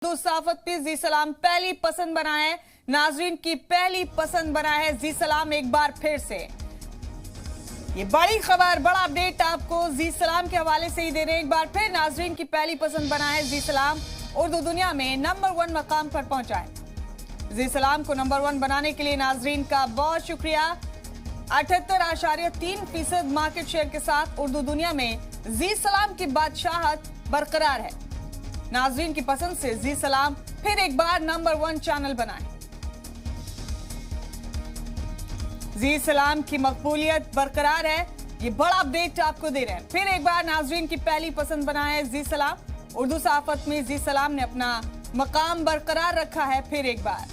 उर्दू सहाफत पे जी सलाम पहली पसंद बना है, नाजरीन की पहली पसंद बना है जी सलाम एक बार फिर से। ये बड़ी खबर, बड़ा अपडेट आपको जी सलाम के हवाले से ही दे रहे हैं। एक बार फिर नाजरीन की पहली पसंद बना है जी सलाम, उर्दू दुनिया में नंबर 1 मकाम पर पहुंचा है। जी सलाम को नंबर 1 बनाने के लिए नाजरीन का बहुत शुक्रिया। 78.3% मार्केट शेयर के साथ उर्दू दुनिया में जी सलाम की बादशाहत बरकरार है। नाजरीन की पसंद से जी सलाम फिर एक बार नंबर 1 चैनल बना है। जी सलाम की मकबूलियत बरकरार है, ये बड़ा अपडेट आपको दे रहे हैं। फिर एक बार नाजरीन की पहली पसंद बना है जी सलाम। उर्दू सहाफत में जी सलाम ने अपना मकाम बरकरार रखा है। फिर एक बार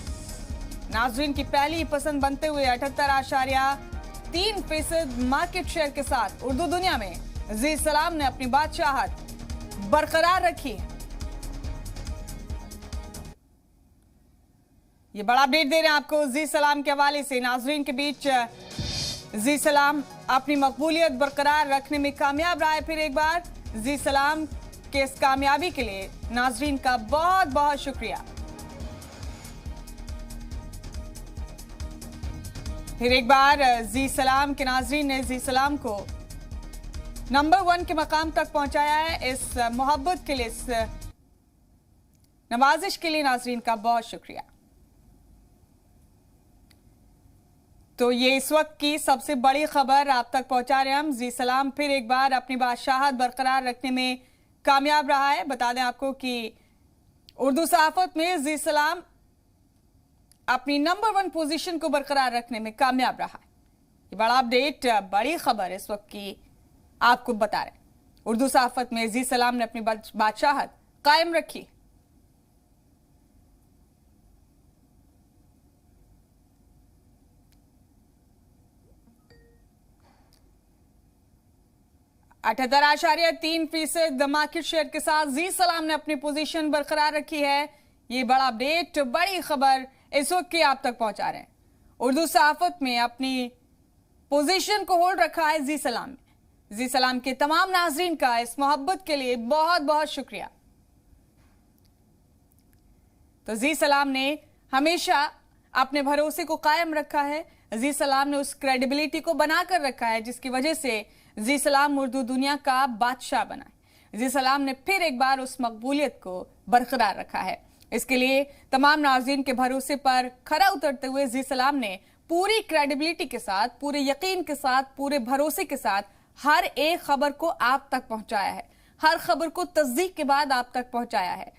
नाजरीन की पहली पसंद बनते हुए 78.3% मार्केट शेयर के साथ उर्दू दुनिया में जी सलाम ने अपनी बादशाहत बरकरार रखी है। ये बड़ा अपडेट दे रहे हैं आपको जी सलाम के हवाले से। नाजरीन के बीच जी सलाम अपनी मकबूलियत बरकरार रखने में कामयाब रहा है। फिर एक बार जी सलाम के इस कामयाबी के लिए नाजरीन का बहुत बहुत शुक्रिया। फिर एक बार जी सलाम के नाजरीन ने जी सलाम को नंबर 1 के मकाम तक पहुंचाया है। इस मोहब्बत के लिए, इस नवाजिश के लिए नाजरीन का बहुत शुक्रिया। तो ये इस वक्त की सबसे बड़ी खबर आप तक पहुंचा रहे हैं हम। जी सलाम फिर एक बार अपनी बादशाहत बरकरार रखने में कामयाब रहा है। बता दें आपको कि उर्दू सहाफत में जी सलाम अपनी नंबर 1 पोजीशन को बरकरार रखने में कामयाब रहा है। ये बड़ा अपडेट, बड़ी खबर इस वक्त की आपको बता रहे हैं। उर्दू सहाफत में जी सलाम ने अपनी बादशाहत कायम रखी। %3.3% मार्केट शेयर के साथ जी सलाम ने अपनी पोजीशन बरकरार रखी है। ये बड़ा अपडेट, बड़ी खबर इस वक्त की आप तक पहुंचा रहे हैं। उर्दू सहाफत में अपनी पोजीशन को होल्ड रखा है जी सलाम ने। जी सलाम के तमाम नाजरीन का इस मोहब्बत के लिए बहुत बहुत शुक्रिया। तो जी सलाम ने हमेशा अपने भरोसे को कायम रखा है। जी सलाम ने उस क्रेडिबिलिटी को बनाकर रखा है जिसकी वजह से जी सलाम उर्दू दुनिया का बादशाह बना है। जी सलाम ने फिर एक बार उस मकबूलियत को बरकरार रखा है। इसके लिए तमाम नाज़रीन के भरोसे पर खरा उतरते हुए जी सलाम ने पूरी क्रेडिबिलिटी के साथ, पूरे यकीन के साथ, पूरे भरोसे के साथ हर एक खबर को आप तक पहुंचाया है। हर खबर को तस्दीक के बाद आप तक पहुंचाया है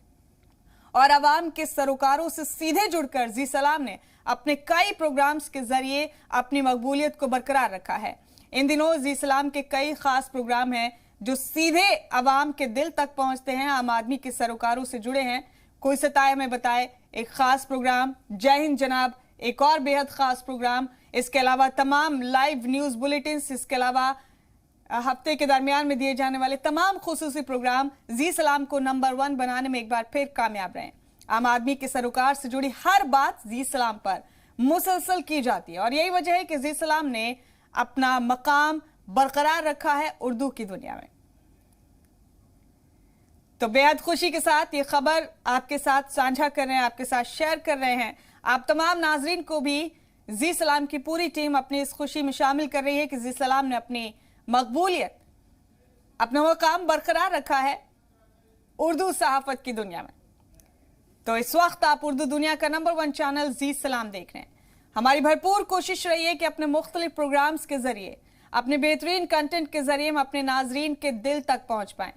और अवाम के सरोकारों से सीधे जुड़कर जी सलाम ने अपने कई प्रोग्राम्स के जरिए अपनी मकबूलियत को बरकरार रखा है। इन दिनों जी सलाम के कई खास प्रोग्राम हैं जो सीधे अवाम के दिल तक पहुंचते हैं, आम आदमी के सरोकारों से जुड़े हैं। कोई सताए में बताए एक खास प्रोग्राम, जय हिंद जनाब एक और बेहद खास प्रोग्राम, इसके अलावा तमाम लाइव न्यूज बुलेटिन, इसके अलावा हफ्ते के दरमियान में दिए जाने वाले तमाम खुसूसी प्रोग्राम जी सलाम को नंबर 1 बनाने में एक बार फिर कामयाब रहे। आम आदमी के सरोकार से जुड़ी हर बात जी सलाम पर मुसलसल की जाती है और यही वजह है कि जी सलाम ने अपना मकाम बरकरार रखा है उर्दू की दुनिया में। तो बेहद खुशी के साथ ये खबर आपके साथ साझा कर रहे हैं, आपके साथ शेयर कर रहे हैं। आप तमाम नाजरीन को भी जी सलाम की पूरी टीम अपनी इस खुशी में शामिल कर रही है कि जी सलाम ने अपनी मकबूलियत, अपना मकाम बरकरार रखा है उर्दू सहाफत की दुनिया में। तो इस वक्त आप उर्दू दुनिया का नंबर 1 चैनल जी सलाम देख रहे हैं। हमारी भरपूर कोशिश रही है कि अपने मुख्तलिफ प्रोग्राम्स के जरिए, अपने बेहतरीन कंटेंट के जरिए हम अपने नाजरीन के दिल तक पहुंच पाएं।